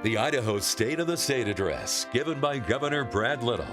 The Idaho State of the State Address, given by Governor Brad Little.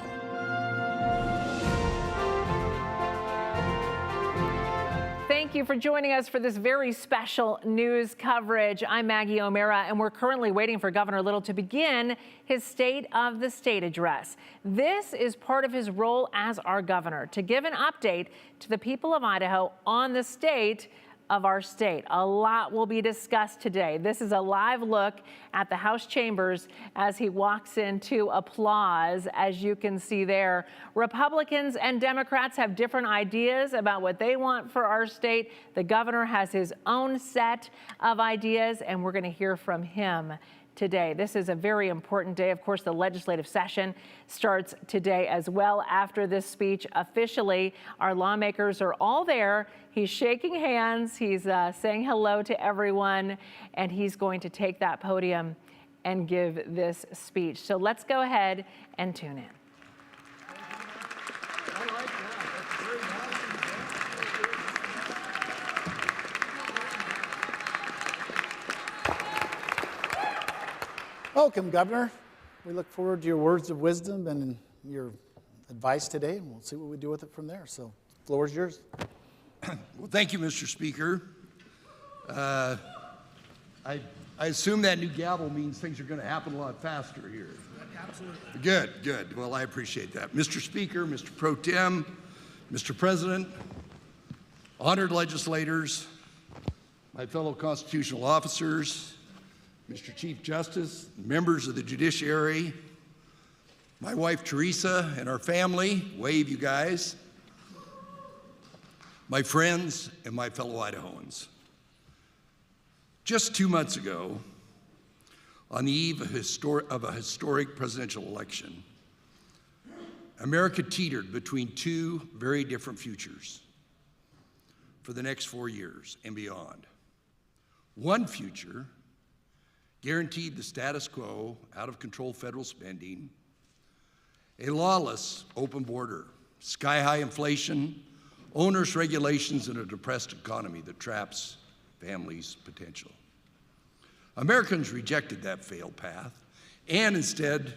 Thank you for joining us for this very special news coverage. I'm Maggie O'Mara, and we're currently waiting for Governor Little to begin his State of the State Address. This is part of his role as our governor, to give an update to the people of Idaho on the state of our state. A lot will be discussed today. This is a live look at the House chambers as he walks into applause, as you can see there. Republicans and Democrats have different ideas about what they want for our state. The governor has his own set of ideas, and we're going to hear from him today. This is a very important day. Of course, the legislative session starts today as well. After this speech, officially, our lawmakers are all there. He's shaking hands. He's saying hello to everyone, and he's going to take that podium and give this speech. So let's go ahead and tune in. Welcome, Governor. We look forward to your words of wisdom and your advice today, and we'll see what we do with it from there. So, the floor is yours. Well, thank you, Mr. Speaker. I assume that new gavel means things are going to happen a lot faster here. Absolutely. Good. Well, I appreciate that. Mr. Speaker, Mr. Pro Tem, Mr. President, honored legislators, my fellow constitutional officers, Mr. Chief Justice, members of the judiciary, my wife Teresa and our family, wave you guys, my friends and my fellow Idahoans. Just 2 months ago, on the eve of a historic presidential election, America teetered between two very different futures for the next 4 years and beyond. One future guaranteed the status quo, out-of-control federal spending, a lawless open border, sky-high inflation, onerous regulations, and a depressed economy that traps families' potential. Americans rejected that failed path and instead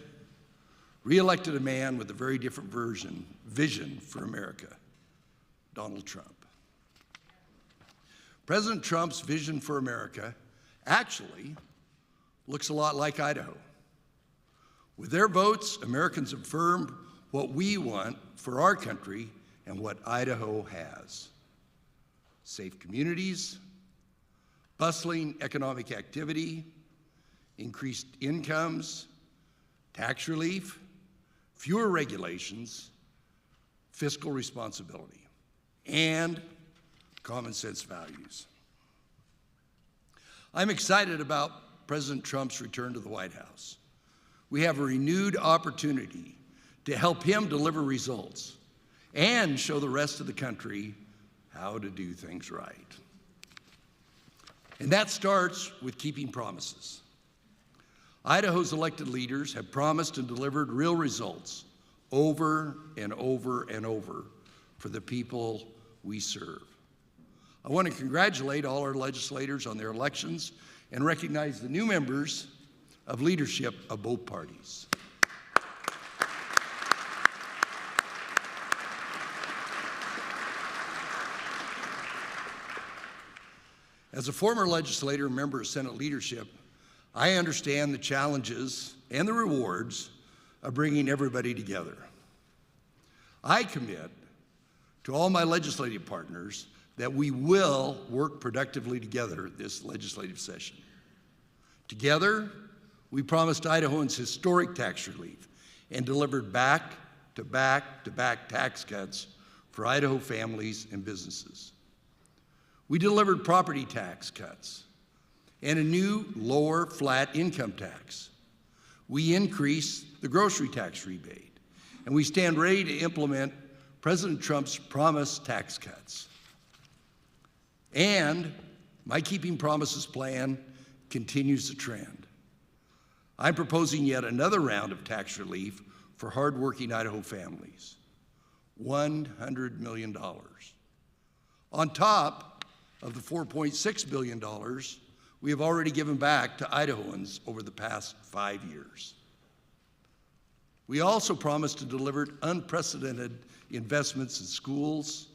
re-elected a man with a very different vision for America, Donald Trump. President Trump's vision for America actually looks a lot like Idaho. With their votes, Americans affirmed what we want for our country and what Idaho has: safe communities, bustling economic activity, increased incomes, tax relief, fewer regulations, fiscal responsibility, and common sense values. I'm excited about President Trump's return to the White House. We have a renewed opportunity to help him deliver results and show the rest of the country how to do things right. And that starts with keeping promises. Idaho's elected leaders have promised and delivered real results over and over and over for the people we serve. I want to congratulate all our legislators on their elections and recognize the new members of leadership of both parties. As a former legislator and member of Senate leadership, I understand the challenges and the rewards of bringing everybody together. I commit to all my legislative partners that we will work productively together this legislative session. Together, we promised Idahoans historic tax relief and delivered back-to-back tax cuts for Idaho families and businesses. We delivered property tax cuts and a new lower flat income tax. We increased the grocery tax rebate, and we stand ready to implement President Trump's promised tax cuts. And my Keeping Promises plan continues the trend. I'm proposing yet another round of tax relief for hardworking Idaho families, $100 million. On top of the $4.6 billion we have already given back to Idahoans over the past 5 years. We also promised to deliver unprecedented investments in schools,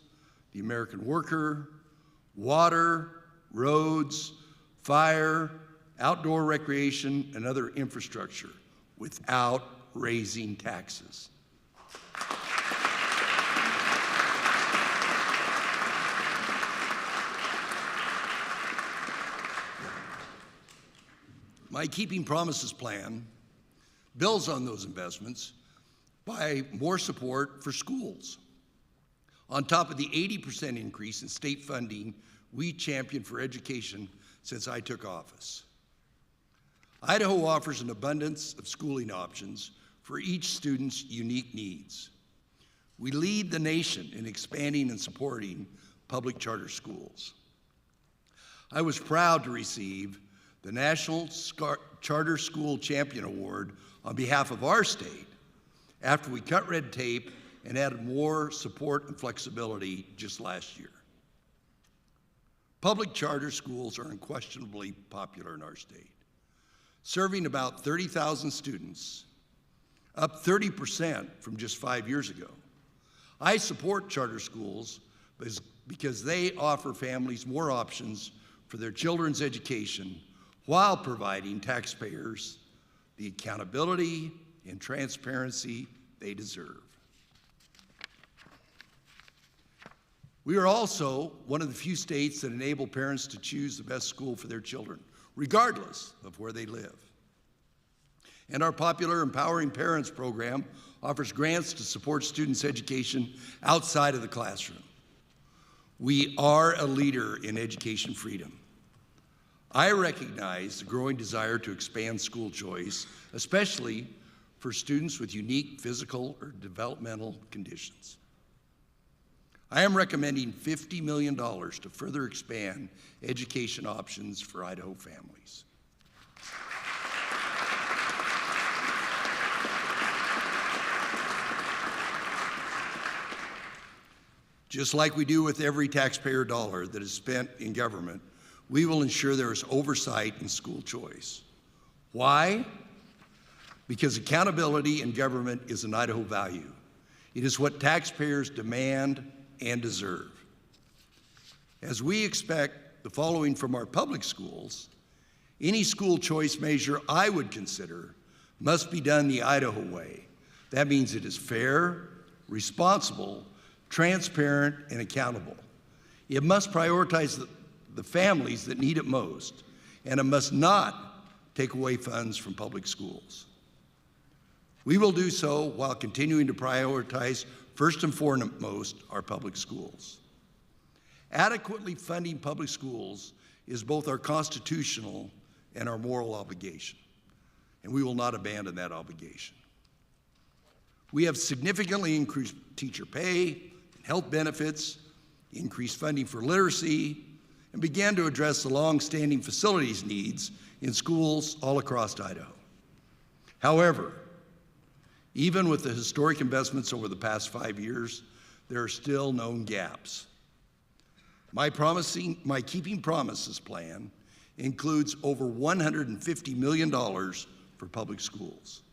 the American worker, water, roads, fire, outdoor recreation, and other infrastructure without raising taxes. My Keeping Promises plan builds on those investments by more support for schools. On top of the 80% increase in state funding we championed for education since I took office. Idaho offers an abundance of schooling options for each student's unique needs. We lead the nation in expanding and supporting public charter schools. I was proud to receive the National Charter School Champion Award on behalf of our state after we cut red tape and added more support and flexibility just last year. Public charter schools are unquestionably popular in our state, serving about 30,000 students, up 30% from just 5 years ago. I support charter schools because they offer families more options for their children's education while providing taxpayers the accountability and transparency they deserve. We are also one of the few states that enable parents to choose the best school for their children, regardless of where they live. And our popular Empowering Parents program offers grants to support students' education outside of the classroom. We are a leader in education freedom. I recognize the growing desire to expand school choice, especially for students with unique physical or developmental conditions. I am recommending $50 million to further expand education options for Idaho families. Just like we do with every taxpayer dollar that is spent in government, we will ensure there is oversight in school choice. Why? Because accountability in government is an Idaho value. It is what taxpayers demand and deserve. As we expect the following from our public schools, any school choice measure I would consider must be done the Idaho way. That means it is fair, responsible, transparent, and accountable. It must prioritize the families that need it most, and it must not take away funds from public schools. We will do so while continuing to prioritize, first and foremost, our public schools. Adequately funding public schools is both our constitutional and our moral obligation, and we will not abandon that obligation. We have significantly increased teacher pay and health benefits, increased funding for literacy, and began to address the long-standing facilities needs in schools all across Idaho. However, even with the historic investments over the past 5 years, there are still known gaps. My Keeping Promises plan includes over $150 million for public schools.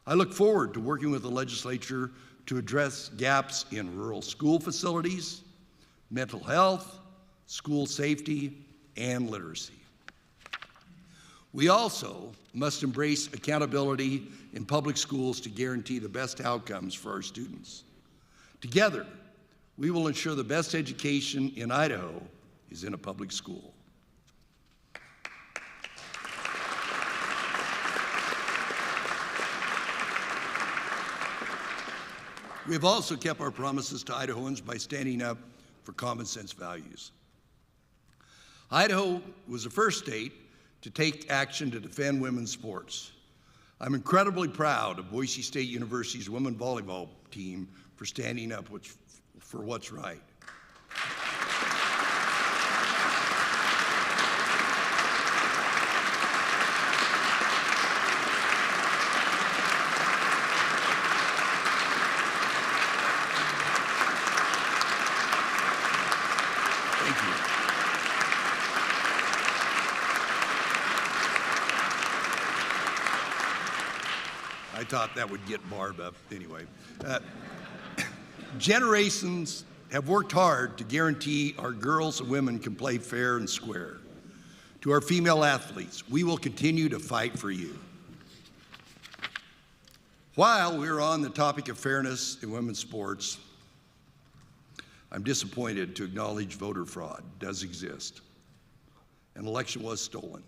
I look forward to working with the legislature to address gaps in rural school facilities, mental health, school safety, and literacy. We also must embrace accountability in public schools to guarantee the best outcomes for our students. Together, we will ensure the best education in Idaho is in a public school. We have also kept our promises to Idahoans by standing up for common sense values. Idaho was the first state to take action to defend women's sports. I'm incredibly proud of Boise State University's women's volleyball team for standing up for what's right. Thank you. I thought that would get Barb up anyway. Generations have worked hard to guarantee our girls and women can play fair and square. To our female athletes, we will continue to fight for you. While we're on the topic of fairness in women's sports, I'm disappointed to acknowledge voter fraud does exist. An election was stolen.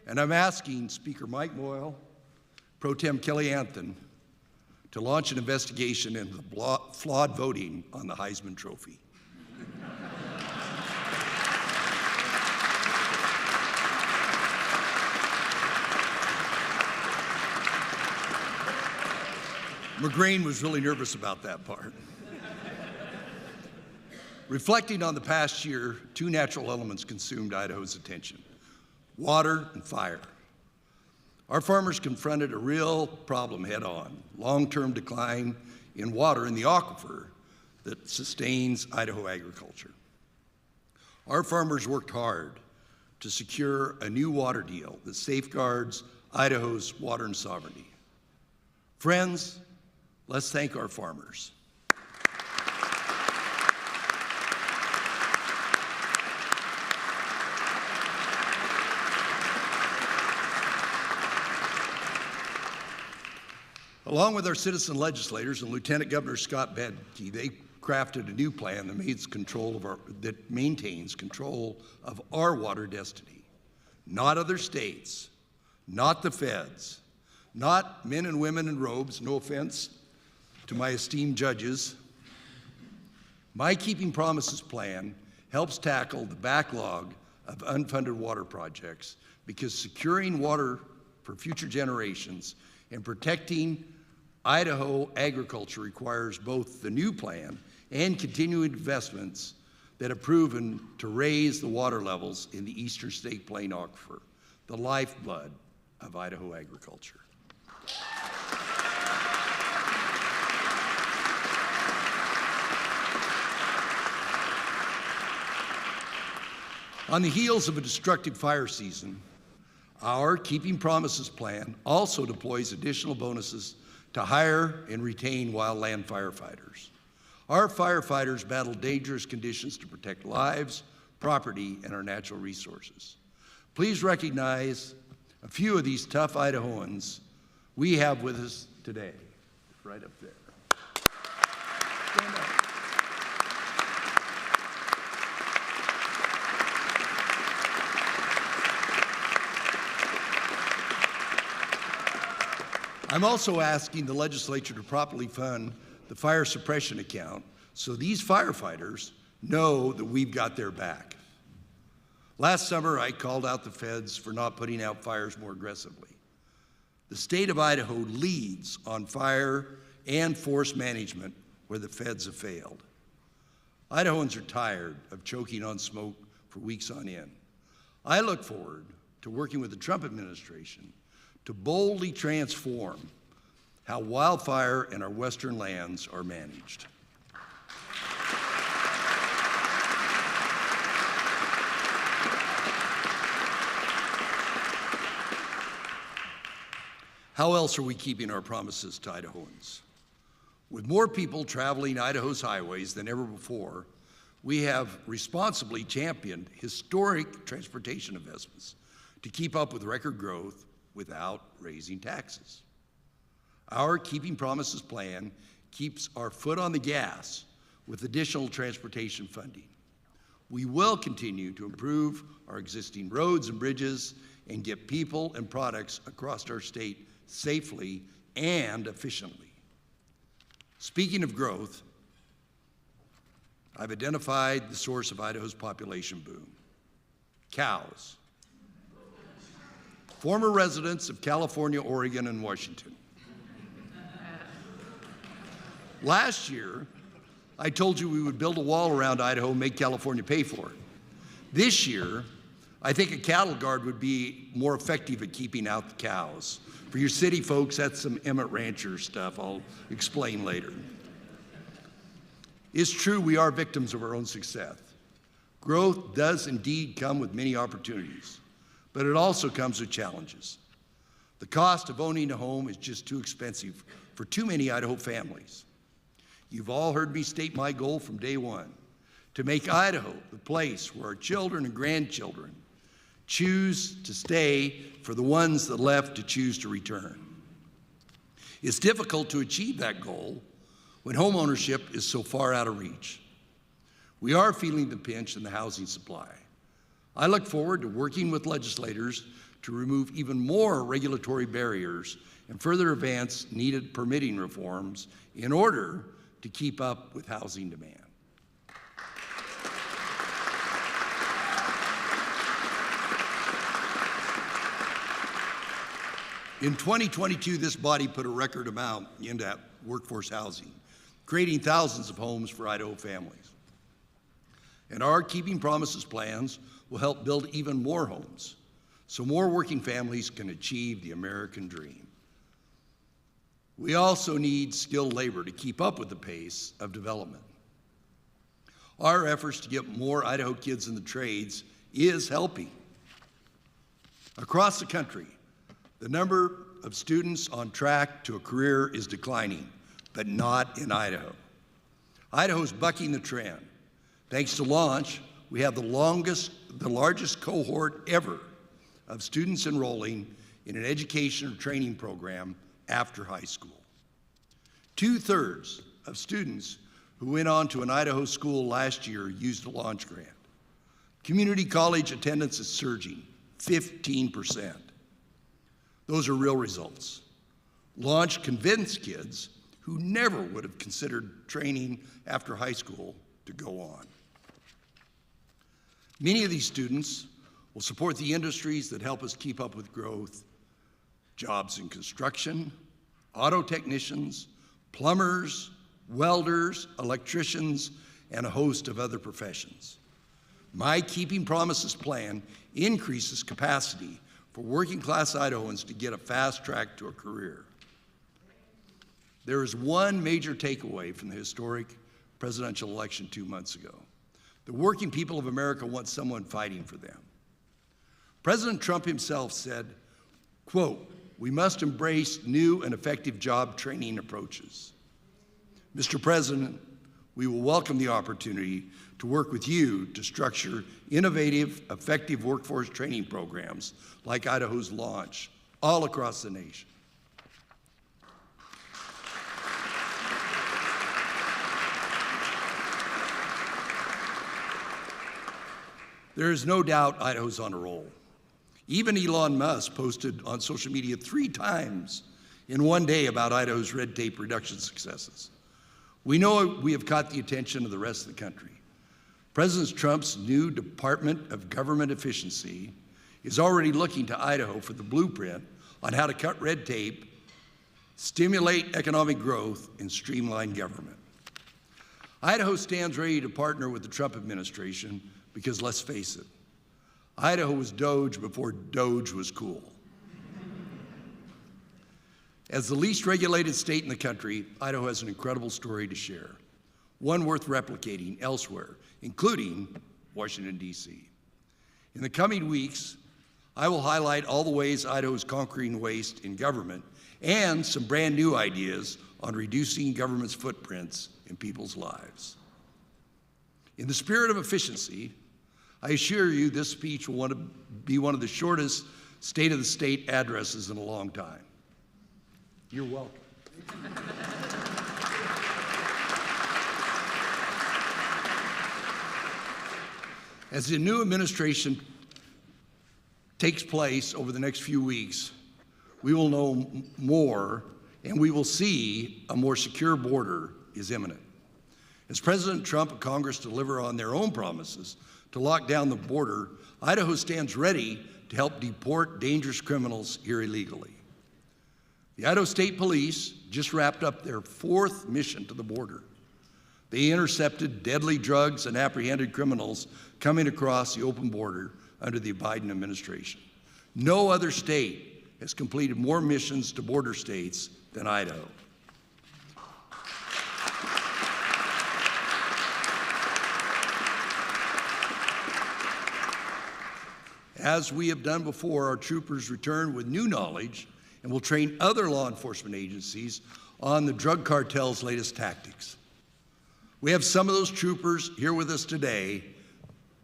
And I'm asking Speaker Mike Moyle, Pro Tem Kelly Anthony, to launch an investigation into the flawed voting on the Heisman Trophy. McGrain was really nervous about that part. Reflecting on the past year, two natural elements consumed Idaho's attention: water and fire. Our farmers confronted a real problem head-on: long-term decline in water in the aquifer that sustains Idaho agriculture. Our farmers worked hard to secure a new water deal that safeguards Idaho's water and sovereignty. Friends, let's thank our farmers. Along with our citizen legislators and Lieutenant Governor Scott Bedke, they crafted a new plan that maintains control of our water destiny. Not other states, not the feds, not men and women in robes, no offense to my esteemed judges. My Keeping Promises plan helps tackle the backlog of unfunded water projects, because securing water for future generations and protecting Idaho agriculture requires both the new plan and continuing investments that have proven to raise the water levels in the eastern State Plain aquifer, the lifeblood of Idaho agriculture. On the heels of a destructive fire season, our Keeping Promises plan also deploys additional bonuses to hire and retain wildland firefighters. Our firefighters battle dangerous conditions to protect lives, property, and our natural resources. Please recognize a few of these tough Idahoans we have with us today. Right up there. Stand up. I'm also asking the legislature to properly fund the fire suppression account so these firefighters know that we've got their back. Last summer, I called out the feds for not putting out fires more aggressively. The state of Idaho leads on fire and forest management where the feds have failed. Idahoans are tired of choking on smoke for weeks on end. I look forward to working with the Trump administration to boldly transform how wildfire in our western lands are managed. How else are we keeping our promises to Idahoans? With more people traveling Idaho's highways than ever before, we have responsibly championed historic transportation investments to keep up with record growth without raising taxes. Our Keeping Promises plan keeps our foot on the gas with additional transportation funding. We will continue to improve our existing roads and bridges and get people and products across our state safely and efficiently. Speaking of growth, I've identified the source of Idaho's population boom: cows. Former residents of California, Oregon, and Washington. Last year, I told you we would build a wall around Idaho and make California pay for it. This year, I think a cattle guard would be more effective at keeping out the cows. For your city folks, that's some Emmett Rancher stuff I'll explain later. It's true we are victims of our own success. Growth does indeed come with many opportunities, but it also comes with challenges. The cost of owning a home is just too expensive for too many Idaho families. You've all heard me state my goal from day one, to make Idaho the place where our children and grandchildren choose to stay for the ones that left to choose to return. It's difficult to achieve that goal when home ownership is so far out of reach. We are feeling the pinch in the housing supply. I look forward to working with legislators to remove even more regulatory barriers and further advance needed permitting reforms in order to keep up with housing demand. In 2022, this body put a record amount into workforce housing, creating thousands of homes for Idaho families. And our Keeping Promises plans will help build even more homes so more working families can achieve the American dream. We also need skilled labor to keep up with the pace of development. Our efforts to get more Idaho kids in the trades is helping. Across the country, the number of students on track to a career is declining, but not in Idaho. Idaho's bucking the trend. Thanks to Launch, we have the largest cohort ever of students enrolling in an education or training program after high school. 2/3 of students who went on to an Idaho school last year used a Launch grant. Community college attendance is surging, 15%. Those are real results. Launch convinced kids who never would have considered training after high school to go on. Many of these students will support the industries that help us keep up with growth: jobs in construction, auto technicians, plumbers, welders, electricians, and a host of other professions. My Keeping Promises plan increases capacity for working-class Idahoans to get a fast track to a career. There is one major takeaway from the historic presidential election 2 months ago. The working people of America want someone fighting for them. President Trump himself said, quote, "We must embrace new and effective job training approaches." Mr. President, we will welcome the opportunity to work with you to structure innovative, effective workforce training programs like Idaho's Launch all across the nation. There is no doubt Idaho's on a roll. Even Elon Musk posted on social media 3 times in one day about Idaho's red tape reduction successes. We know we have caught the attention of the rest of the country. President Trump's new Department of Government Efficiency is already looking to Idaho for the blueprint on how to cut red tape, stimulate economic growth, and streamline government. Idaho stands ready to partner with the Trump administration because, let's face it, Idaho was Doge before Doge was cool. As the least regulated state in the country, Idaho has an incredible story to share, one worth replicating elsewhere, including Washington, D.C. In the coming weeks, I will highlight all the ways Idaho is conquering waste in government and some brand new ideas on reducing government's footprints in people's lives. In the spirit of efficiency, I assure you this speech will be one of the shortest State of the State addresses in a long time. You're welcome. As the new administration takes place over the next few weeks, we will know more and we will see a more secure border is imminent. As President Trump and Congress deliver on their own promises to lock down the border, Idaho stands ready to help deport dangerous criminals here illegally. The Idaho State Police just wrapped up their 4th mission to the border. They intercepted deadly drugs and apprehended criminals coming across the open border under the Biden administration. No other state has completed more missions to border states than Idaho. As we have done before, our troopers return with new knowledge and will train other law enforcement agencies on the drug cartel's latest tactics. We have some of those troopers here with us today.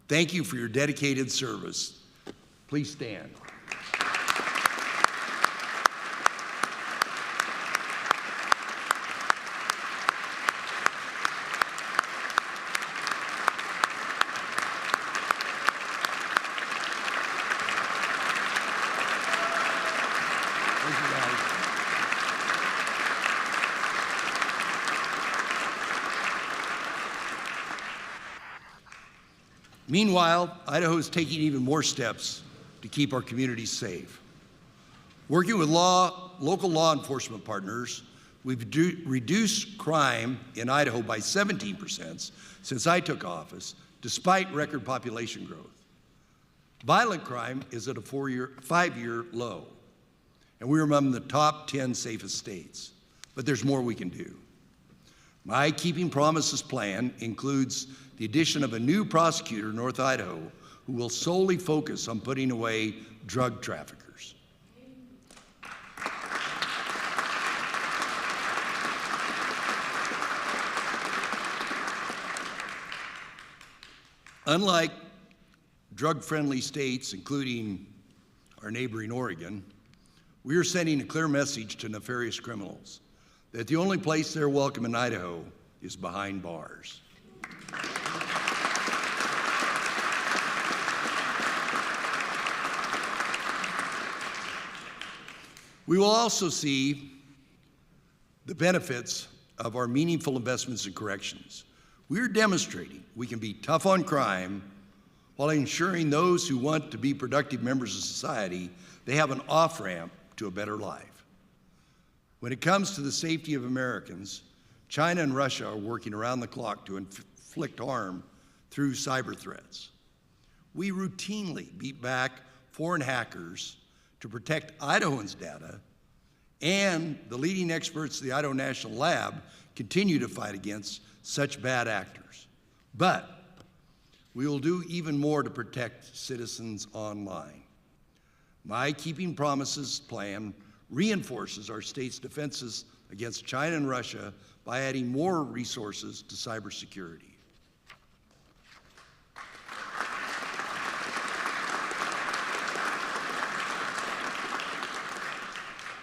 Thank you for your dedicated service. Please stand. Meanwhile, Idaho is taking even more steps to keep our communities safe. Working with local law enforcement partners, we've reduced crime in Idaho by 17% since I took office, despite record population growth. Violent crime is at a 5-year low, and we're among the top 10 safest states, but there's more we can do. My Keeping Promises plan includes the addition of a new prosecutor in North Idaho who will solely focus on putting away drug traffickers. Unlike drug-friendly states, including our neighboring Oregon, we are sending a clear message to nefarious criminals that the only place they're welcome in Idaho is behind bars. We will also see the benefits of our meaningful investments in corrections. We're demonstrating we can be tough on crime while ensuring those who want to be productive members of society, they have an off-ramp to a better life. When it comes to the safety of Americans, China and Russia are working around the clock to inflict harm through cyber threats. We routinely beat back foreign hackers to protect Idahoans' data, and the leading experts of the Idaho National Lab continue to fight against such bad actors. But we will do even more to protect citizens online. My Keeping Promises plan reinforces our state's defenses against China and Russia by adding more resources to cybersecurity.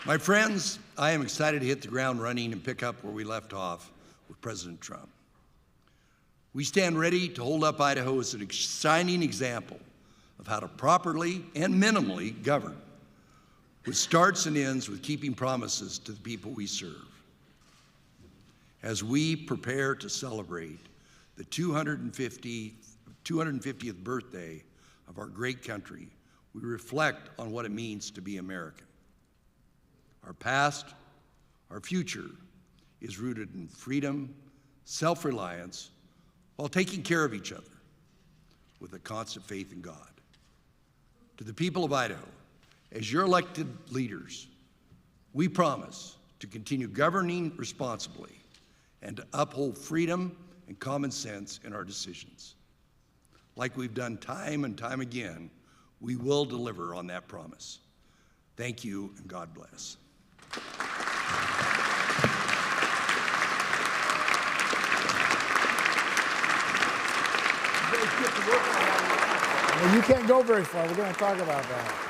My friends, I am excited to hit the ground running and pick up where we left off with President Trump. We stand ready to hold up Idaho as an shining example of how to properly and minimally govern, with starts and ends with keeping promises to the people we serve. As we prepare to celebrate the 250th birthday of our great country, we reflect on what it means to be American. Our past, our future is rooted in freedom, self-reliance, while taking care of each other with a constant faith in God. To the people of Idaho, as your elected leaders, we promise to continue governing responsibly and to uphold freedom and common sense in our decisions. Like we've done time and time again, we will deliver on that promise. Thank you, and God bless. Well, you can't go very far. We're going to talk about that.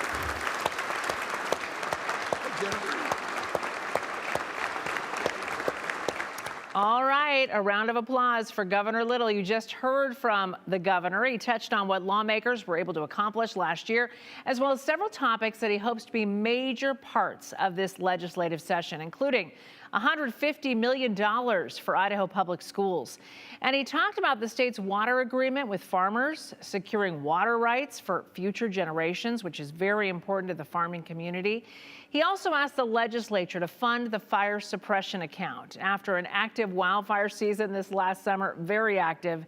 All right, a round of applause for Governor Little. You just heard from the governor. He touched on what lawmakers were able to accomplish last year, as well as several topics that he hopes to be major parts of this legislative session, including $150 million for Idaho public schools. And he talked about the state's water agreement with farmers, securing water rights for future generations, which is very important to the farming community. He also asked the legislature to fund the fire suppression account after an active wildfire season this last summer, very active.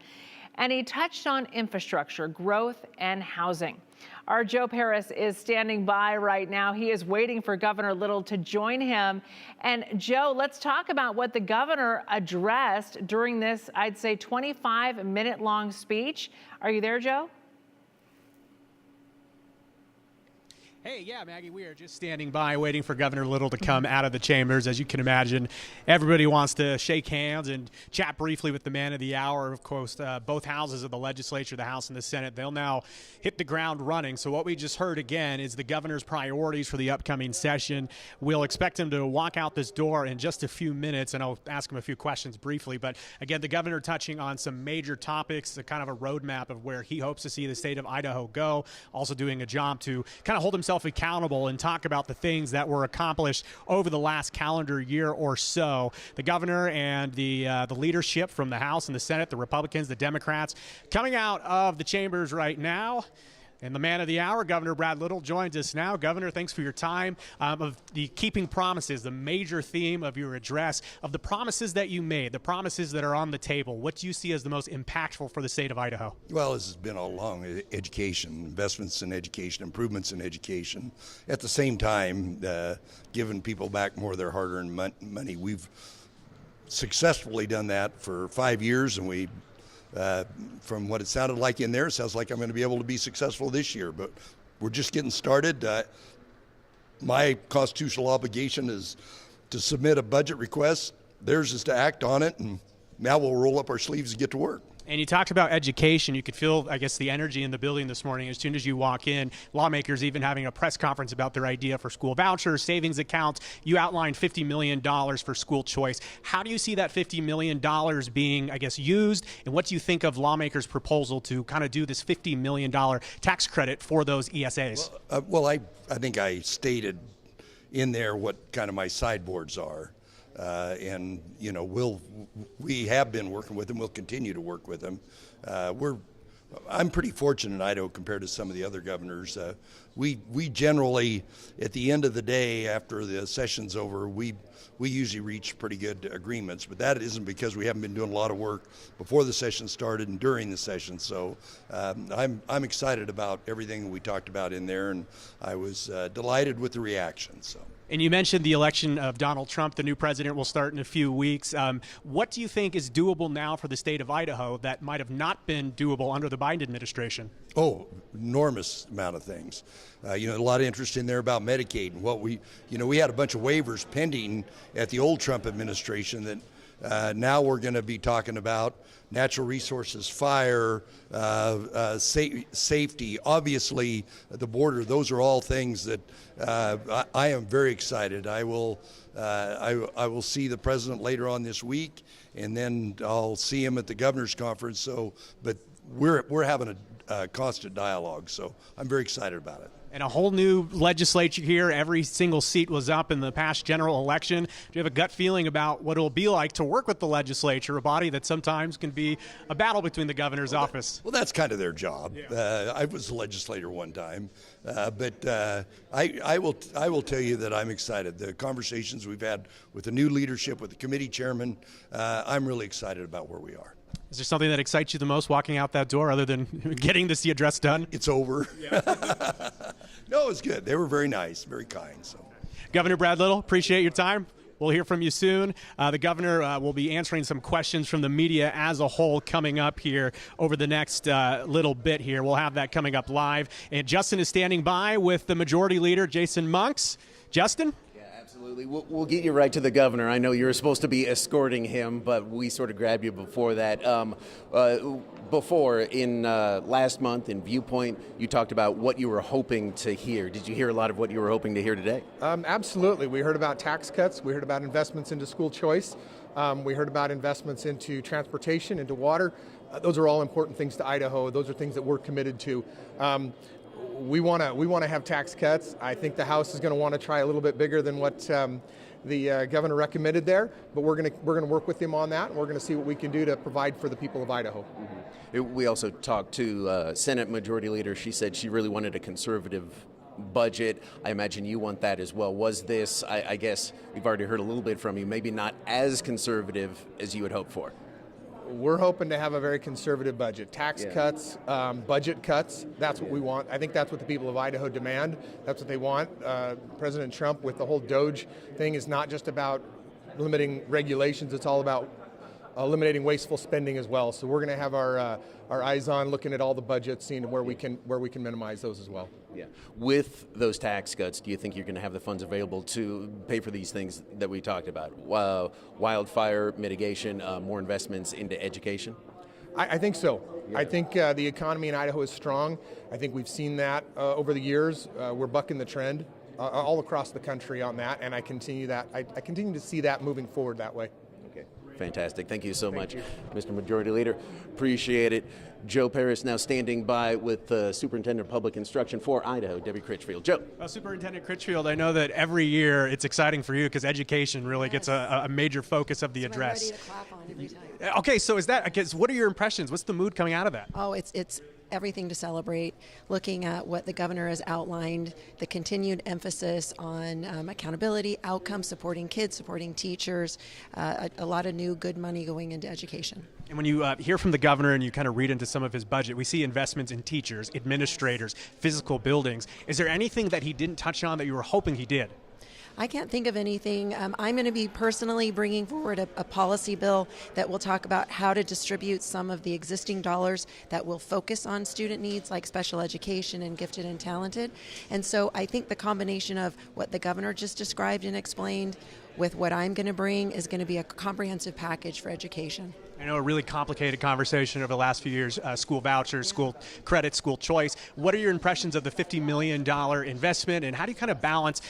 And he touched on infrastructure, growth, and housing. Our Joe Paris is standing by right now. He is waiting for Governor Little to join him. And Joe, let's talk about what the governor addressed during this, I'd say, 25-minute long speech. Are you there, Joe? Hey, yeah, Maggie, we are just standing by waiting for Governor Little to come out of the chambers. As you can imagine, everybody wants to shake hands and chat briefly with the man of the hour. Of course, both houses of the legislature, the House and the Senate, they'll now hit the ground running. So what we just heard again is the governor's priorities for the upcoming session. We'll expect him to walk out this door in just a few minutes, and I'll ask him a few questions briefly. But again, the governor touching on some major topics, a kind of a roadmap of where he hopes to see the state of Idaho go, also doing a job to kind of hold himself accountable and talk about the things that were accomplished over the last calendar year or so. The governor and the leadership from the House and the Senate, the Republicans, the Democrats, coming out of the chambers right now. And the man of the hour, Governor Brad Little, joins us now. Governor, thanks for your time. Of the keeping promises, the major theme of your address, of the promises that you made, the promises that are on the table, what do you see as the most impactful for the state of Idaho? Well, this has been all along: education, investments in education, improvements in education. At the same time, giving people back more of their hard-earned money. We've successfully done that for 5 years, and we from what it sounded like in there, it sounds like I'm going to be able to be successful this year, but we're just getting started. My constitutional obligation is to submit a budget request. Theirs is to act on it, and now we'll roll up our sleeves and get to work. And you talked about education. You could feel, I guess, the energy in the building this morning as soon as you walk in. Lawmakers even having a press conference about their idea for school vouchers, savings accounts. You outlined $50 million for school choice. How do you see that $50 million being, I guess, used? And what do you think of lawmakers' proposal to kind of do this $50 million tax credit for those ESAs? I think I stated in there what kind of my sideboards are. And you know, we have been working with them. We'll continue to work with them. I'm pretty fortunate in Idaho compared to some of the other governors. We generally, at the end of the day, after the session's over, we usually reach pretty good agreements. But that isn't because we haven't been doing a lot of work before the session started and during the session. So I'm excited about everything we talked about in there, and I was delighted with the reaction. So. And you mentioned the election of Donald Trump. The new president will start in a few weeks. What do you think is doable now for the state of Idaho that might have not been doable under the Biden administration? Oh, enormous amount of things. A lot of interest in there about Medicaid and what we had a bunch of waivers pending at the old Trump administration that now we're going to be talking about natural resources, fire, safety, obviously the border. Those are all things that I am very excited. I will see the president later on this week, and then I'll see him at the governor's conference. But we're having a constant dialogue, so I'm very excited about it. And a whole new legislature here. Every single seat was up in the past general election. Do you have a gut feeling about what it'll be like to work with the legislature, a body that sometimes can be a battle between the governor's office? Well, that's kind of their job. Yeah. I was a legislator one time, but I will tell you that I'm excited. The conversations we've had with the new leadership, with the committee chairman, I'm really excited about where we are. Is there something that excites you the most walking out that door other than getting the address done? It's over. Yeah. No, it's good. They were very nice, very kind. So, Governor Brad Little, appreciate your time. We'll hear from you soon. The governor will be answering some questions from the media as a whole coming up here over the next little bit here. We'll have that coming up live. And Justin is standing by with the majority leader, Jason Monks. Justin? Absolutely. We'll get you right to the governor. I know you were supposed to be escorting him, but we sort of grabbed you before that. Last month in Viewpoint, you talked about what you were hoping to hear. Did you hear a lot of what you were hoping to hear today? Absolutely. We heard about tax cuts. We heard about investments into school choice. We heard about investments into transportation, into water. Those are all important things to Idaho. Those are things that we're committed to. We want to have tax cuts. I think the House is going to want to try a little bit bigger than what the governor recommended there, but we're going to work with him on that, and we're going to see what we can do to provide for the people of Idaho. Mm-hmm. We also talked to Senate Majority Leader. She said she really wanted a conservative budget. I imagine you want that as well. Was this, I guess we've already heard a little bit from you, maybe not as conservative as you had hoped for? We're hoping to have a very conservative budget. Tax cuts, budget cuts, that's what we want. I think that's what the people of Idaho demand. That's what they want. President Trump with the whole DOGE thing is not just about limiting regulations. It's all about eliminating wasteful spending as well. So we're going to have our eyes on looking at all the budgets, seeing where we can minimize those as well. Yeah. With those tax cuts, do you think you're going to have the funds available to pay for these things that we talked about? Wildfire mitigation, more investments into education? I think so. Yeah. I think the economy in Idaho is strong. I think we've seen that over the years. We're bucking the trend all across the country on that, and I continue to see that moving forward that way. Okay, fantastic. Thank you so much, Mr. Majority Leader. Appreciate it. Joe Paris now standing by with Superintendent of Public Instruction for Idaho, Debbie Critchfield. Joe. Superintendent Critchfield, I know that every year it's exciting for you because education really gets a major focus of the address. I'm ready to clap on every time. Okay, so what are your impressions? What's the mood coming out of that? Oh, it's everything to celebrate, looking at what the governor has outlined, the continued emphasis on accountability, outcomes, supporting kids, supporting teachers, a lot of new good money going into education. And when you hear from the governor and you kind of read into some of his budget, we see investments in teachers, administrators, physical buildings. Is there anything that he didn't touch on that you were hoping he did? I can't think of anything. I'm going to be personally bringing forward a policy bill that will talk about how to distribute some of the existing dollars that will focus on student needs like special education and gifted and talented. And so I think the combination of what the governor just described and explained with what I'm going to bring is going to be a comprehensive package for education. I know a really complicated conversation over the last few years, school vouchers, school credit, school choice. What are your impressions of the $50 million investment, and how do you kind of balance,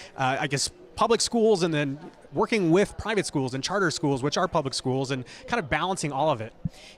public schools and then working with private schools and charter schools, which are public schools, and kind of balancing all of it?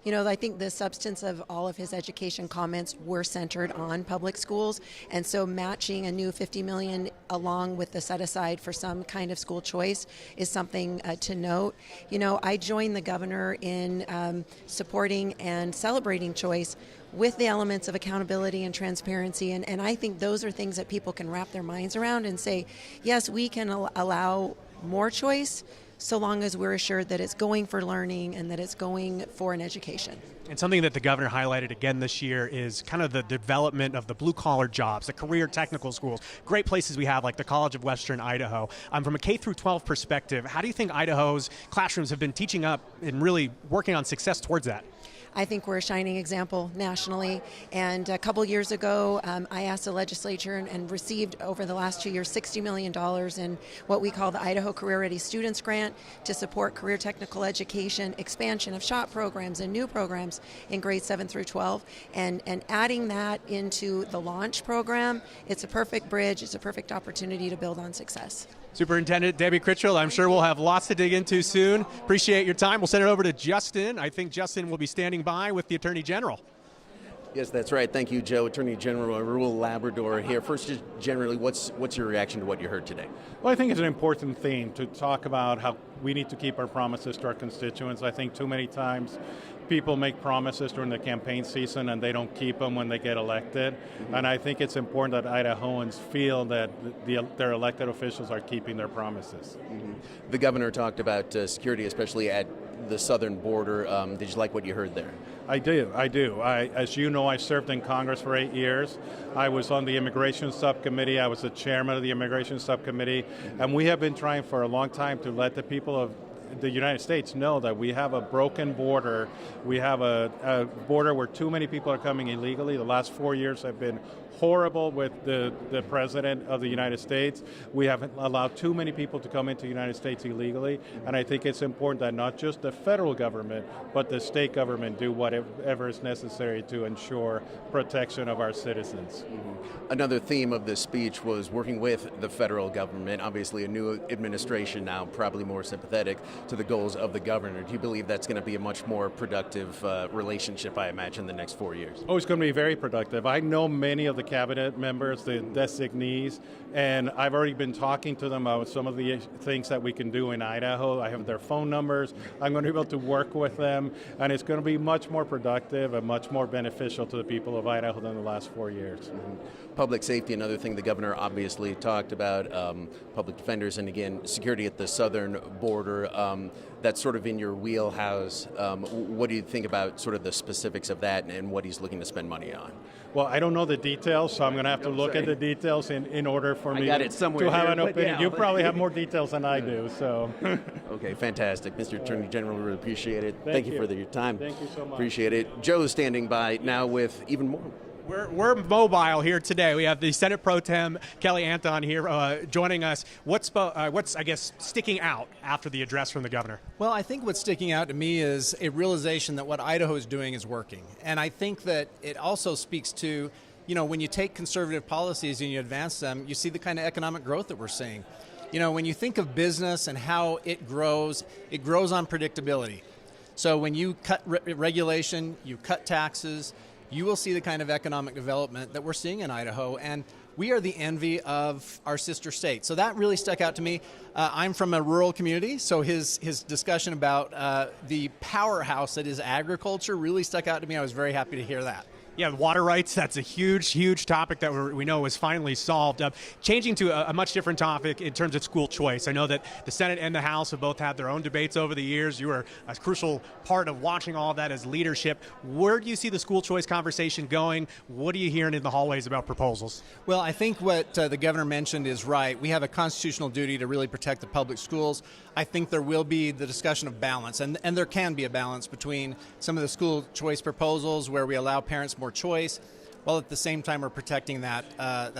You know, I think the substance of all of his education comments were centered on public schools, and so matching a new $50 million along with the set aside for some kind of school choice is something to note. You know, I joined the governor in supporting and celebrating choice with the elements of accountability and transparency, and I think those are things that people can wrap their minds around and say, yes, we can allow more choice so long as we're assured that it's going for learning and that it's going for an education. And something that the governor highlighted again this year is kind of the development of the blue-collar jobs, the career technical schools, great places we have like the College of Western Idaho. From a K-12 perspective, how do you think Idaho's classrooms have been teaching up and really working on success towards that? I think we're a shining example nationally. And a couple years ago, I asked the legislature and received over the last 2 years $60 million in what we call the Idaho Career Ready Students Grant to support career technical education, expansion of SHOP programs and new programs in grades 7 through 12. And adding that into the launch program, it's a perfect bridge, it's a perfect opportunity to build on success. Superintendent Debbie Critchfield, I'm sure we'll have lots to dig into soon. Appreciate your time. We'll send it over to Justin. I think Justin will be standing by with the Attorney General. Yes, that's right. Thank you, Joe. Attorney General of Rural Labrador here. First, just generally, what's your reaction to what you heard today? Well, I think it's an important theme to talk about how we need to keep our promises to our constituents. I think too many times people make promises during the campaign season and they don't keep them when they get elected. Mm-hmm. And I think it's important that Idahoans feel that their elected officials are keeping their promises. Mm-hmm. The governor talked about security, especially at the southern border. Did you like what you heard there? I do. As you know, I served in Congress for 8 years. I was on the Immigration Subcommittee. I was the chairman of the Immigration Subcommittee. And we have been trying for a long time to let the people of the United States know that we have a broken border. We have a border where too many people are coming illegally. The last 4 years have been horrible with the President of the United States. We have allowed too many people to come into the United States illegally, and I think it's important that not just the federal government, but the state government do whatever is necessary to ensure protection of our citizens. Mm-hmm. Another theme of this speech was working with the federal government. Obviously, a new administration now, probably more sympathetic to the goals of the governor. Do you believe that's going to be a much more productive relationship, I imagine, the next 4 years? Oh, it's going to be very productive. I know many of the cabinet members, the designees, and I've already been talking to them about some of the things that we can do in Idaho. I have their phone numbers. I'm going to be able to work with them, and it's going to be much more productive and much more beneficial to the people of Idaho than the last 4 years. Mm-hmm. Public safety, another thing the governor obviously talked about, public defenders, and again, security at the southern border. That's sort of in your wheelhouse. What do you think about sort of the specifics of that and what he's looking to spend money on? Well, I don't know the details, so I'm going to have to look at the details in order for me got it somewhere to have here, an but opinion. yeah. You probably have more details than I do, so. Okay, fantastic. Mr. Attorney General, we really appreciate it. Thank you for your time. Thank you so much. Appreciate it. Joe's standing by now with even more. We're mobile here today. We have the Senate Pro Tem Kelly Anton here joining us. What's I guess sticking out after the address from the governor? Well, I think what's sticking out to me is a realization that what Idaho is doing is working, and I think that it also speaks to, when you take conservative policies and you advance them, you see the kind of economic growth that we're seeing. When you think of business and how it grows on predictability. So when you cut regulation, you cut taxes, you will see the kind of economic development that we're seeing in Idaho, and we are the envy of our sister state. So that really stuck out to me. I'm from a rural community, so his discussion about the powerhouse that is agriculture really stuck out to me. I was very happy to hear that. Yeah, water rights, that's a huge topic that we know is finally solved. Changing to a much different topic in terms of school choice. I know that the Senate and the House have both had their own debates over the years. You were a crucial part of watching all of that as leadership. Where do you see the school choice conversation going? What are you hearing in the hallways about proposals? Well, I think what the governor mentioned is right. We have a constitutional duty to really protect the public schools. I think there will be the discussion of balance, and there can be a balance between some of the school choice proposals where we allow parents more choice, while at the same time we're protecting that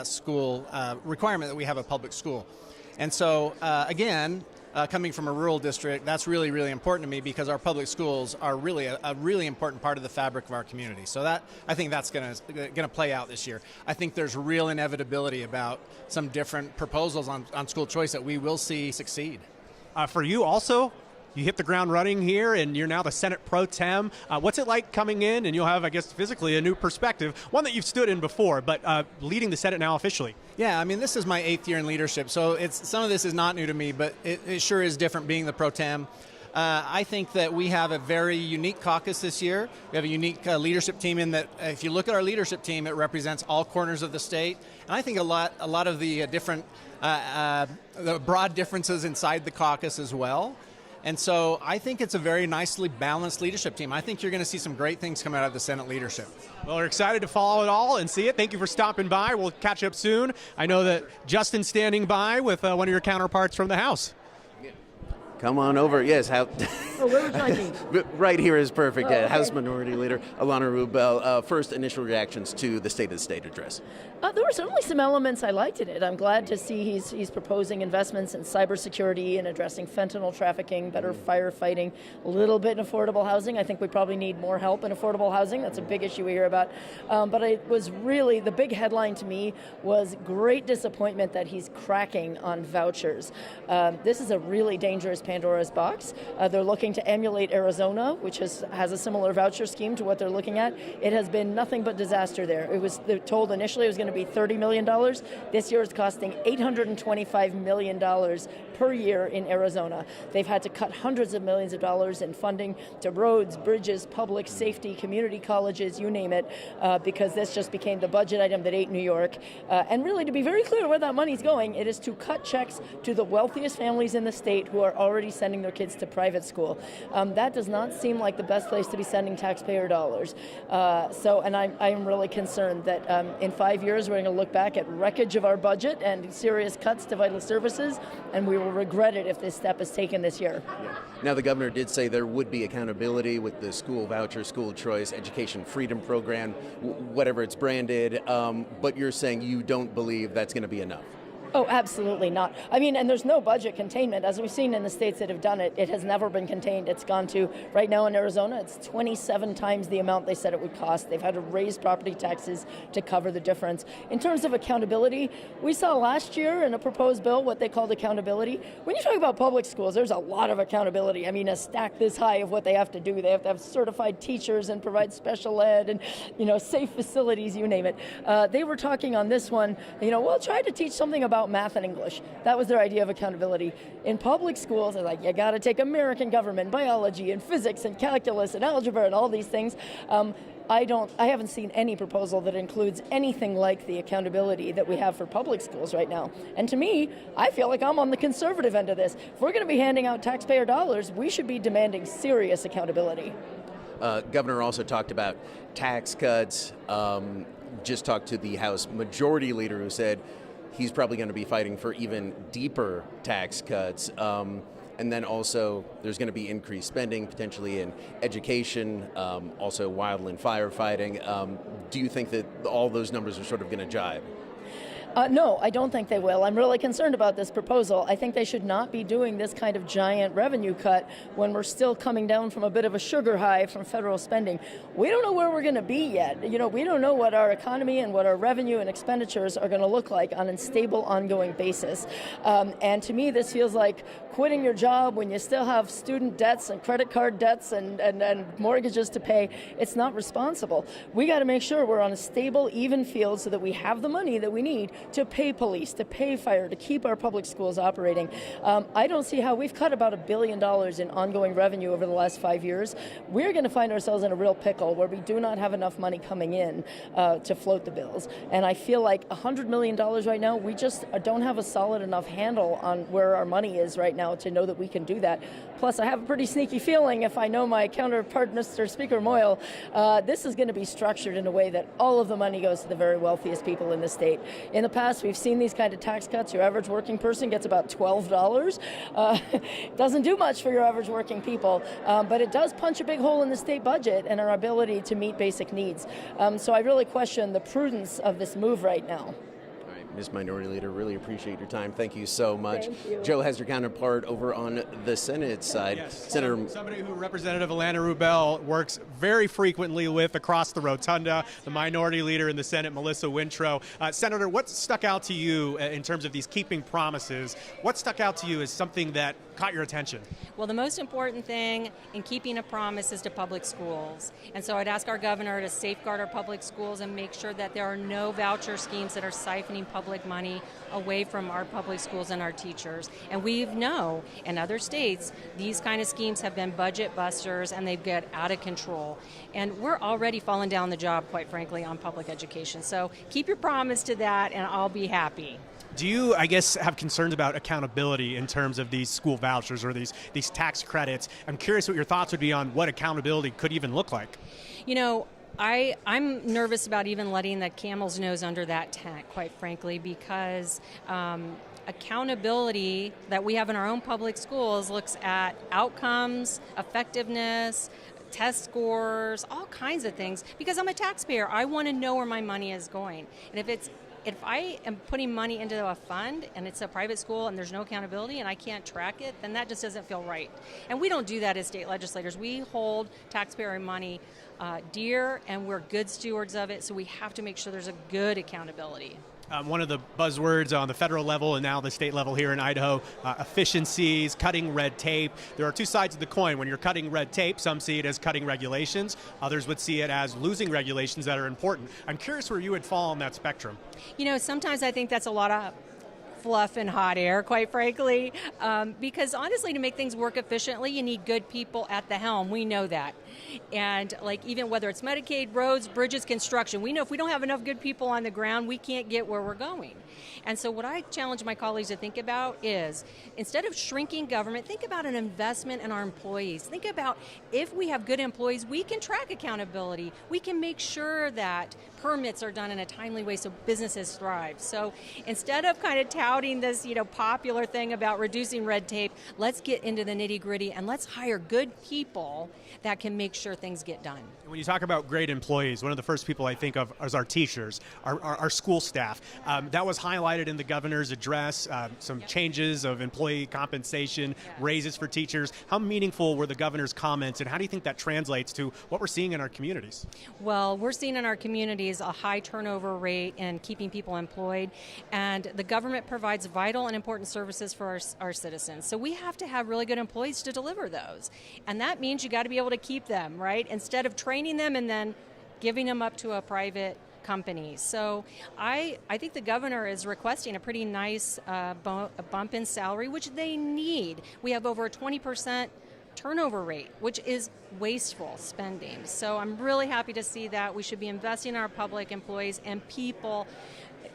school requirement that we have a public school. And so, again, coming from a rural district, that's really, really important to me because our public schools are really a really important part of the fabric of our community. So that, I think that's going to play out this year. I think there's real inevitability about some different proposals on school choice that we will see succeed. For you also, you hit the ground running here, and you're now the Senate Pro Tem. What's it like coming in, and you'll have, I guess, physically a new perspective, one that you've stood in before, but leading the Senate now officially? Yeah, I mean, this is my 8th year in leadership, so some of this is not new to me, but it sure is different being the Pro Tem. I think that we have a very unique caucus this year. We have a unique leadership team in that if you look at our leadership team, it represents all corners of the state. And I think a lot of the different, the broad differences inside the caucus as well. And so I think it's a very nicely balanced leadership team. I think you're going to see some great things come out of the Senate leadership. Well, we're excited to follow it all and see it. Thank you for stopping by. We'll catch up soon. I know that Justin's standing by with one of your counterparts from the House. Come on over. Yes. Where would you like me? Right here is perfect. Oh, okay. House Minority Leader Alana Rubel. First initial reactions to the State of the State address. There were certainly some elements I liked in it. I'm glad to see he's proposing investments in cybersecurity and addressing fentanyl trafficking, better firefighting, a little bit in affordable housing. I think we probably need more help in affordable housing. That's a big issue we hear about. But it was really, the big headline to me was great disappointment that he's cracking on vouchers. This is a really dangerous Pandora's box. They're looking to emulate Arizona, which has a similar voucher scheme to what they're looking at. It has been nothing but disaster there. They're told initially it was going to be $30 million. This year it's costing $825 million per year in Arizona. They've had to cut hundreds of millions of dollars in funding to roads, bridges, public safety, community colleges, you name it, because this just became the budget item that ate New York. And really, to be very clear where that money's going, it is to cut checks to the wealthiest families in the state who are already sending their kids to private school. That does not seem like the best place to be sending taxpayer dollars. And I'm really concerned that in 5 years we're going to look back at wreckage of our budget and serious cuts to vital services, and we will regret it if this step is taken this year. Yeah. Now, the governor did say there would be accountability with the school voucher, school choice, education freedom program, whatever it's branded, but you're saying you don't believe that's going to be enough. Oh, absolutely not. I mean, and there's no budget containment. As we've seen in the states that have done it, it has never been contained. It's gone to, right now in Arizona, it's 27 times the amount they said it would cost. They've had to raise property taxes to cover the difference. In terms of accountability, we saw last year in a proposed bill what they called accountability. When you talk about public schools, there's a lot of accountability. I mean, a stack this high of what they have to do. They have to have certified teachers and provide special ed and, safe facilities, you name it. They were talking on this one, we'll try to teach something about math and English. That was their idea of accountability. In public schools, they're like, you got to take American government, biology, and physics, and calculus, and algebra, and all these things. I haven't seen any proposal that includes anything like the accountability that we have for public schools right now. And to me, I feel like I'm on the conservative end of this. If we're going to be handing out taxpayer dollars, we should be demanding serious accountability. Governor also talked about tax cuts, just talked to the House Majority Leader, who said he's probably going to be fighting for even deeper tax cuts. And then also there's going to be increased spending potentially in education, also wildland firefighting. Do you think that all those numbers are sort of going to jibe? No, I don't think they will. I'm really concerned about this proposal. I think they should not be doing this kind of giant revenue cut when we're still coming down from a bit of a sugar high from federal spending. We don't know where we're going to be yet. We don't know what our economy and what our revenue and expenditures are going to look like on a stable, ongoing basis. And to me, this feels like quitting your job when you still have student debts and credit card debts and mortgages to pay. It's not responsible. We got to make sure we're on a stable, even field so that we have the money that we need to pay police, to pay fire, to keep our public schools operating. I don't see how we've cut about $1 billion in ongoing revenue over the last 5 years. We're going to find ourselves in a real pickle where we do not have enough money coming in to float the bills. And I feel like $100 million right now, we just don't have a solid enough handle on where our money is right now to know that we can do that. Plus, I have a pretty sneaky feeling, if I know my counterpart, Mr. Speaker Moyle, this is going to be structured in a way that all of the money goes to the very wealthiest people in the state. In the past, we've seen these kind of tax cuts. Your average working person gets about $12. Doesn't do much for your average working people, but it does punch a big hole in the state budget and our ability to meet basic needs. So I really question the prudence of this move right now. Ms. Minority Leader, really appreciate your time. Thank you so much. Thank you. Joe has your counterpart over on the Senate side. Yes, Senator, somebody who Representative Alana Rubel works very frequently with across the rotunda, the Minority Leader in the Senate, Melissa Wintrow. Senator, what stuck out to you in terms of these keeping promises? What stuck out to you as something that caught your attention? Well, the most important thing in keeping a promise is to public schools. And so I'd ask our governor to safeguard our public schools and make sure that there are no voucher schemes that are siphoning public money away from our public schools and our teachers. And we know in other states, these kind of schemes have been budget busters and they get out of control. And we're already falling down the job, quite frankly, on public education. So keep your promise to that and I'll be happy. Do you, I guess, have concerns about accountability in terms of these school vouchers or these tax credits? I'm curious what your thoughts would be on what accountability could even look like. I'm nervous about even letting the camel's nose under that tent, quite frankly, because accountability that we have in our own public schools looks at outcomes, effectiveness, test scores, all kinds of things. Because I'm a taxpayer, I want to know where my money is going. And if I am putting money into a fund and it's a private school and there's no accountability and I can't track it, then that just doesn't feel right. And we don't do that as state legislators. We hold taxpayer money dear and we're good stewards of it, so we have to make sure there's a good accountability. One of the buzzwords on the federal level and now the state level here in Idaho, efficiencies, cutting red tape. There are two sides of the coin. When you're cutting red tape, some see it as cutting regulations. Others would see it as losing regulations that are important. I'm curious where you would fall on that spectrum. Sometimes I think that's a lot of fluff and hot air, quite frankly, because honestly, to make things work efficiently, you need good people at the helm. We know that. And even whether it's Medicaid, roads, bridges, construction, we know if we don't have enough good people on the ground, we can't get where we're going. And so what I challenge my colleagues to think about is, instead of shrinking government, think about an investment in our employees. Think about if we have good employees, we can track accountability. We can make sure that permits are done in a timely way so businesses thrive. So instead of kind of touting this, popular thing about reducing red tape, let's get into the nitty-gritty and let's hire good people that can make sure things get done. When you talk about great employees, one of the first people I think of is our teachers, our school staff. That was highlighted in the governor's address, some changes of employee compensation, raises for teachers. How meaningful were the governor's comments, and how do you think that translates to what we're seeing in our communities? Well, we're seeing in our communities a high turnover rate in keeping people employed, and the government provides vital and important services for our citizens. So we have to have really good employees to deliver those. And that means you got to be able to keep them, right? Instead of training them and then giving them up to a private company. So I think the governor is requesting a pretty nice bump in salary, which they need. We have over a 20% turnover rate, which is wasteful spending. So I'm really happy to see that. We should be investing in our public employees and people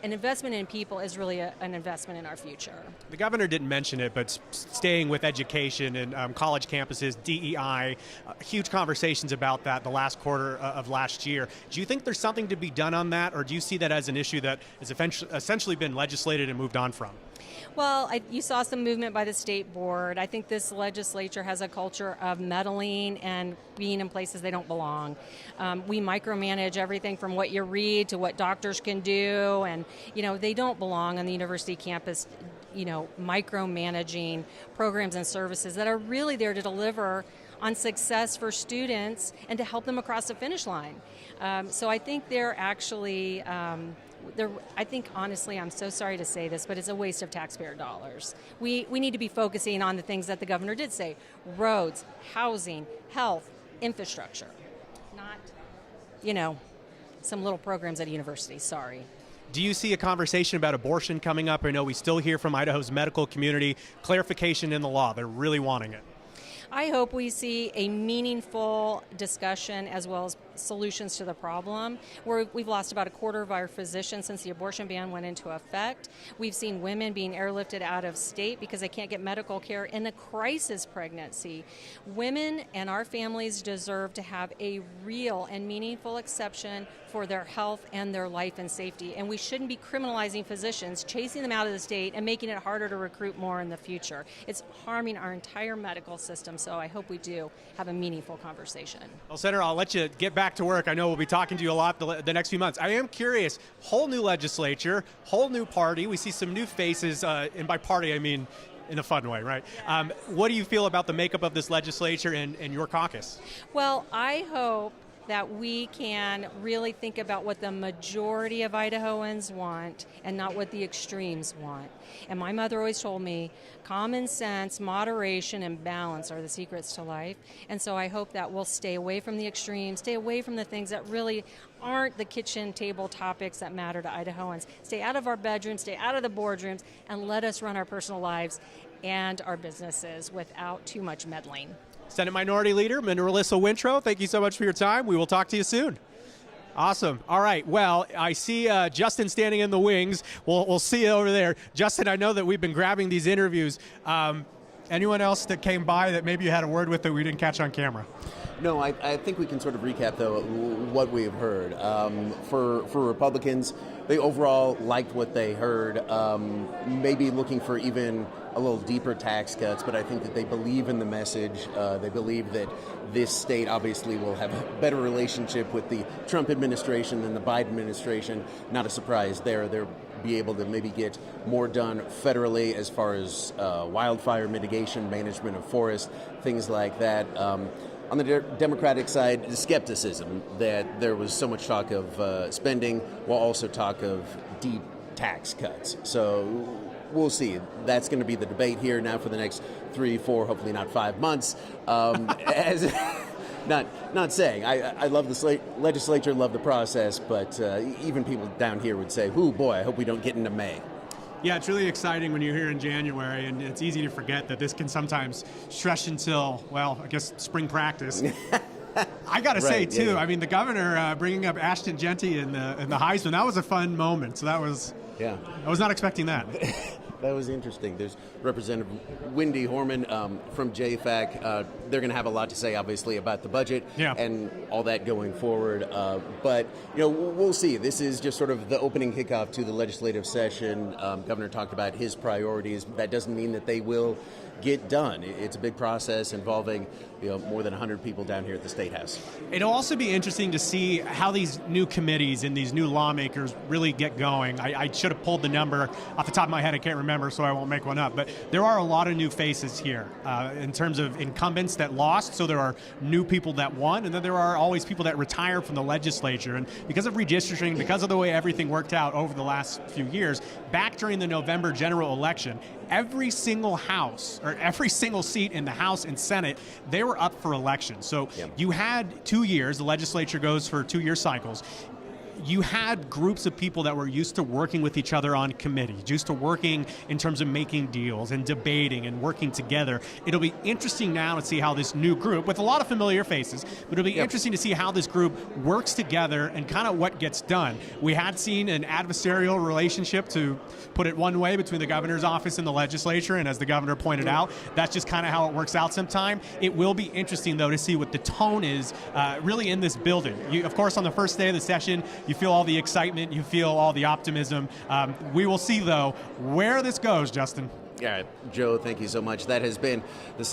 an investment in people is really an investment in our future. The governor didn't mention it, but staying with education and college campuses, DEI, huge conversations about that the last quarter of last year. Do you think there's something to be done on that, or do you see that as an issue that has essentially been legislated and moved on from? Well, you saw some movement by the state board. I think this legislature has a culture of meddling and being in places they don't belong. We micromanage everything from what you read to what doctors can do, and they don't belong on the university campus, micromanaging programs and services that are really there to deliver on success for students and to help them across the finish line. So I think they're actually... I think, honestly, I'm so sorry to say this, but it's a waste of taxpayer dollars. We need to be focusing on the things that the governor did say: roads, housing, health, infrastructure. Not, some little programs at a university. Sorry. Do you see a conversation about abortion coming up? I know we still hear from Idaho's medical community clarification in the law. They're really wanting it. I hope we see a meaningful discussion as well as solutions to the problem. We've lost about a quarter of our physicians since the abortion ban went into effect. We've seen women being airlifted out of state because they can't get medical care in a crisis pregnancy. Women and our families deserve to have a real and meaningful exception for their health and their life and safety. And we shouldn't be criminalizing physicians, chasing them out of the state, and making it harder to recruit more in the future. It's harming our entire medical system. So I hope we do have a meaningful conversation. Well, Senator, I'll let you get back to work. I know we'll be talking to you a lot the next few months. I am curious, whole new legislature, whole new party. We see some new faces, and by party I mean in a fun way, right? Yeah. What do you feel about the makeup of this legislature and your caucus? Well, I hope that we can really think about what the majority of Idahoans want and not what the extremes want. And my mother always told me common sense, moderation, and balance are the secrets to life. And so I hope that we'll stay away from the extremes, stay away from the things that really aren't the kitchen table topics that matter to Idahoans. Stay out of our bedrooms, stay out of the boardrooms, and let us run our personal lives and our businesses without too much meddling. Senate Minority Leader Melissa Wintrow, thank you so much for your time. We will talk to you soon. Awesome. All right. Well, I see Justin standing in the wings. We'll see you over there. Justin, I know that we've been grabbing these interviews. Anyone else that came by that maybe you had a word with that we didn't catch on camera? No, I think we can sort of recap, though, what we've heard. For Republicans, they overall liked what they heard, maybe looking for even a little deeper tax cuts, but I think that they believe in the message. They believe that this state obviously will have a better relationship with the Trump administration than the Biden administration. Not a surprise there. They'll be able to maybe get more done federally as far as wildfire mitigation, management of forests, things like that. On the Democratic side, the skepticism that there was so much talk of spending while also talk of deep tax cuts. So we'll see. That's going to be the debate here now for the next 3, 4, hopefully not 5 months. As not saying I love the legislature, love the process, but even people down here would say, "Ooh, boy, I hope we don't get into May." Yeah, it's really exciting when you're here in January, and it's easy to forget that this can sometimes stretch until, well, I guess spring practice. I got to say, too, yeah. I mean, the governor bringing up Ashton Genty in the Heisman, that was a fun moment. So that was, yeah, I was not expecting that. That was interesting. There's Representative Wendy Horman from JFAC. They're going to have a lot to say, obviously, about the budget and all that going forward. But, we'll see. This is just sort of the opening kickoff to the legislative session. Governor talked about his priorities. That doesn't mean that they will get done. It's a big process involving more than 100 people down here at the State House. It'll also be interesting to see how these new committees and these new lawmakers really get going. I should have pulled the number off the top of my head. I can't remember, so I won't make one up. But there are a lot of new faces here in terms of incumbents that lost. So there are new people that won, and then there are always people that retire from the legislature. And because of redistricting, because of the way everything worked out over the last few years, back during the November general election, every single house or every single seat in the House and Senate, they were up for election. So you had 2 years. The legislature goes for 2-year cycles. you had groups of people that were used to working with each other on committees, used to working in terms of making deals and debating and working together. It'll be interesting now to see how this new group, with a lot of familiar faces, but it'll be interesting to see how this group works together and kind of what gets done. We had seen an adversarial relationship, to put it one way, between the governor's office and the legislature, and as the governor pointed out, that's just kind of how it works out sometime. It will be interesting, though, to see what the tone is really in this building. Of course, on the first day of the session, you feel all the excitement, you feel all the optimism. We will see, though, where this goes, Justin. Yeah, Joe, thank you so much. That has been the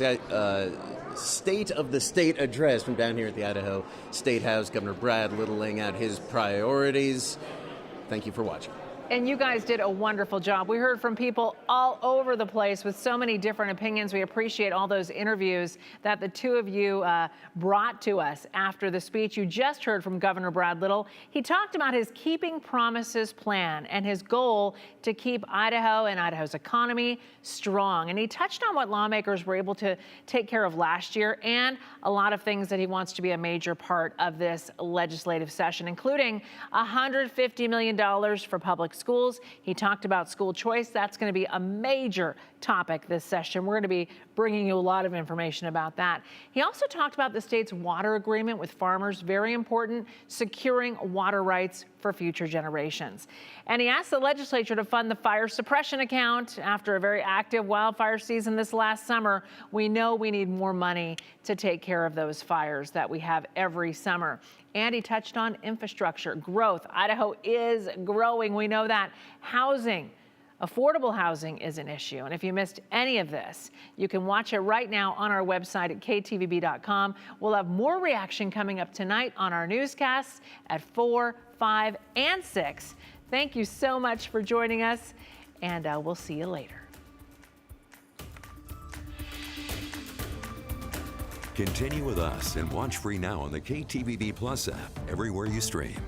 State of the State address from down here at the Idaho State House. Governor Brad Little laying out his priorities. Thank you for watching. And you guys did a wonderful job. We heard from people all over the place with so many different opinions. We appreciate all those interviews that the two of you brought to us after the speech. You just heard from Governor Brad Little. He talked about his Keeping Promises plan and his goal to keep Idaho and Idaho's economy strong. And he touched on what lawmakers were able to take care of last year and a lot of things that he wants to be a major part of this legislative session, including $150 million for public schools. He talked about school choice. That's going to be a major topic this session. We're going to be bringing you a lot of information about that. He also talked about the state's water agreement with farmers, very important, securing water rights for future generations. And he asked the legislature to fund the fire suppression account. After a very active wildfire season this last summer, we know we need more money to take care of those fires that we have every summer. And he touched on infrastructure, growth. Idaho is growing. We know that. Housing, affordable housing is an issue. And if you missed any of this, you can watch it right now on our website at ktvb.com. We'll have more reaction coming up tonight on our newscasts at 4, 5, and 6. Thank you so much for joining us, and we'll see you later. Continue with us and watch free now on the KTVB Plus app everywhere you stream.